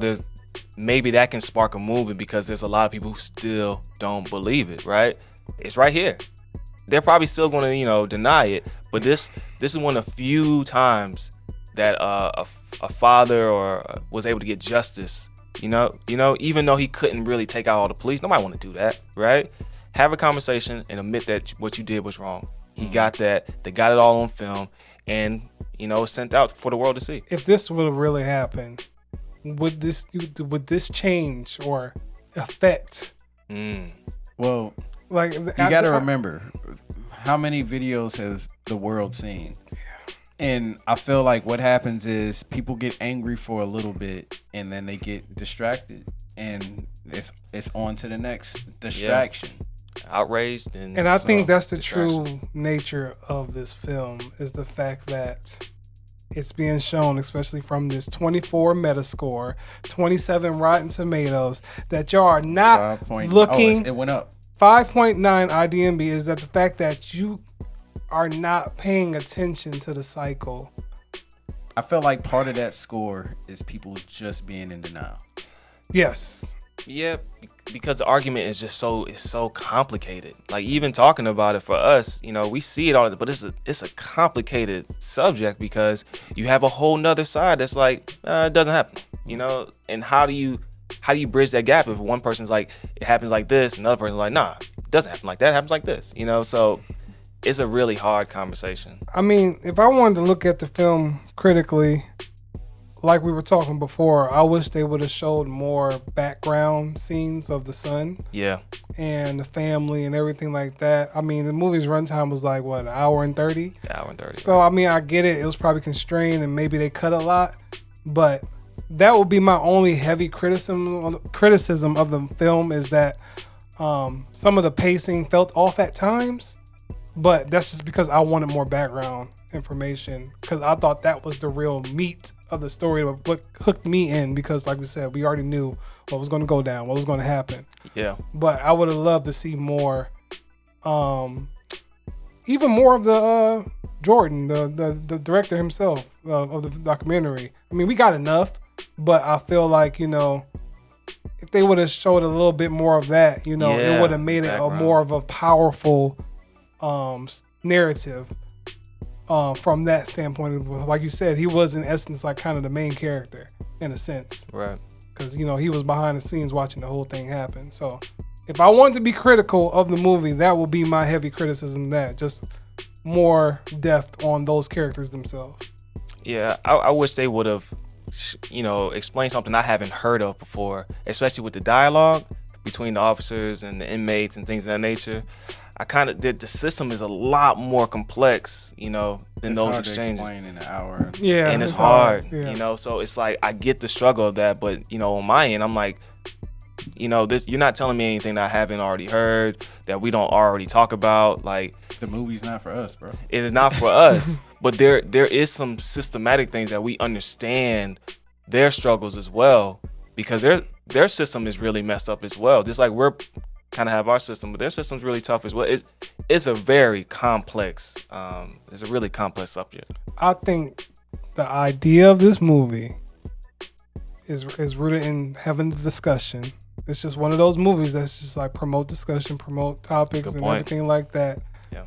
maybe that can spark a movement because there's a lot of people who still don't believe it, right? It's right here. They're probably still going to, deny it. But this is one of the few times that a father was able to get justice. Even though he couldn't really take out all the police. Nobody want to do that, right? Have a conversation and admit that what you did was wrong. He got that. They got it all on film. and sent out for the world to see. If this would have really happened, would this change or affect? Well, like you got to remember, how many videos has the world seen? And I feel like what happens is people get angry for a little bit and then they get distracted, and it's on to the next distraction. Outraged and I think that's the true nature of this film, is the fact that it's being shown, especially from this 24 Metascore, 27 Rotten Tomatoes, that y'all are not looking. It went up. 5.9 IDMB is that the fact that you are not paying attention to the cycle. I feel like part of that score is people just being in denial. Yes. Yeah, because the argument is just so complicated. Like, even talking about it for us, we see it all, but it's a complicated subject, because you have a whole nother side that's like, it doesn't happen, and how do you bridge that gap if one person's like, it happens like this, and another person's like, nah, it doesn't happen like that, it happens like this, so it's a really hard conversation. I mean, if I wanted to look at the film critically, like we were talking before, I wish they would have showed more background scenes of the son. Yeah. And the family and everything like that. I mean, the movie's runtime was like, what, an hour and 30? An hour and 30. So, I mean, I get it. It was probably constrained and maybe they cut a lot. But that would be my only heavy criticism of the film, is that some of the pacing felt off at times. But that's just because I wanted more background information, because I thought that was the real meat of the story, of what hooked me in, because like we said, we already knew what was going to go down, what was going to happen. Yeah. But I would have loved to see more, even more of the Jordan, the director himself of the documentary. I mean, we got enough, but I feel like, if they would have showed a little bit more of that, it would have made it a more of a powerful narrative. From that standpoint, like you said, he was in essence like kind of the main character in a sense, right? Because he was behind the scenes watching the whole thing happen. So if I wanted to be critical of the movie, that would be my heavy criticism. That just more depth on those characters themselves. Yeah, I wish they would have, explained something I haven't heard of before, especially with the dialogue between the officers and the inmates and things of that nature. I kind of the system is a lot more complex, than it's those hard exchanges. To explain in an hour. Yeah, and it's hard, yeah. So it's like, I get the struggle of that, but on my end, I'm like, this, you're not telling me anything that I haven't already heard, that we don't already talk about. Like, the movie's not for us, bro. It is not for us, but there is some systematic things that we understand their struggles as well, because their system is really messed up as well. Just like we're kind of have our system, but their system's really tough as well. It's a very complex, it's a really complex subject. I think the idea of this movie is rooted in having the discussion. It's just one of those movies that's just like promote discussion, promote topics, and everything like that. Yeah.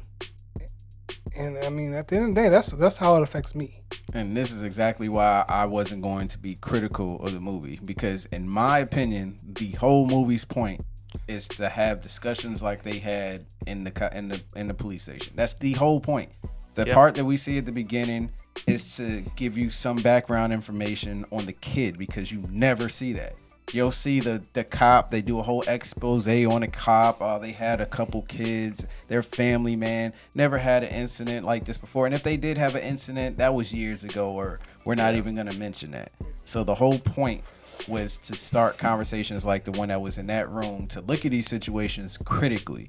And I mean, at the end of the day, that's how it affects me. And this is exactly why I wasn't going to be critical of the movie, because in my opinion, the whole movie's point is to have discussions like they had in the police station. That's the whole point. The part that we see at the beginning is to give you some background information on the kid, because you never see that. You'll see the cop. They do a whole expose on a cop. They had a couple kids. Their family, man, never had an incident like this before. And if they did have an incident, that was years ago, or we're not even going to mention that. So the whole point was to start conversations like the one that was in that room, to look at these situations critically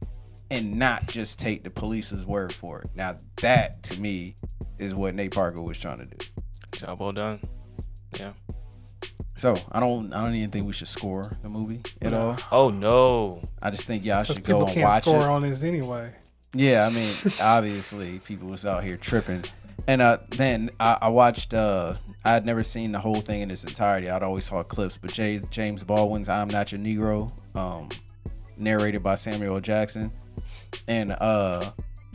and not just take the police's word for it. Now, that to me is what Nate Parker was trying to do. Job well done. Yeah. So I don't even think we should score the movie at all. Oh no! I just think y'all should go and watch it. People can't score on this anyway. Yeah, I mean, obviously people was out here tripping. And then I watched. I had never seen the whole thing in its entirety. I'd always saw clips, but James Baldwin's "I'm Not Your Nego," narrated by Samuel L. Jackson, and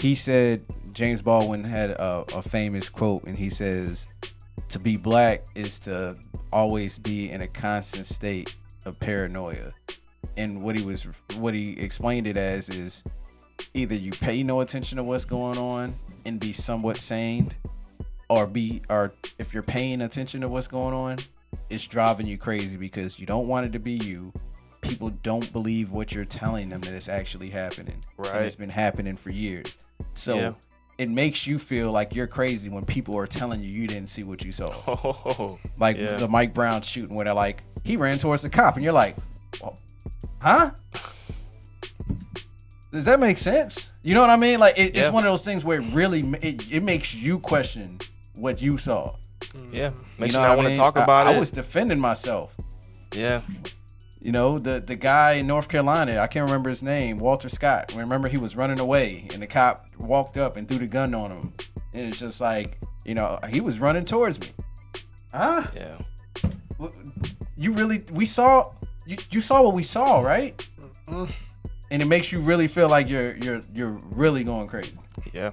he said, James Baldwin had a famous quote, and he says, "To be black is to always be in a constant state of paranoia." And what he explained it as is either you pay no attention to what's going on and be somewhat sane, or if you're paying attention to what's going on, it's driving you crazy because you don't want it to be you. People don't believe what you're telling them that it's actually happening. Right. And it's been happening for years. So Yeah. it makes you feel like you're crazy when people are telling you didn't see what you saw. Oh, Like yeah. the Mike Brown shooting where they're like, he ran towards the cop and you're like, well, huh? Does that make sense? You know what I mean? Like it's one of those things where it really it makes you question what you saw. Yeah, makes You you know not what want to talk about I it. was defending myself. Yeah, You know, the guy in North Carolina, I can't remember his name, Walter Scott. Remember, he was running away, and the cop walked up and threw the gun on him. And it's just like, you know, he was running towards me. Huh? yeah, We saw, you saw what we saw, right? And it makes you really feel like you're really going crazy. yeah.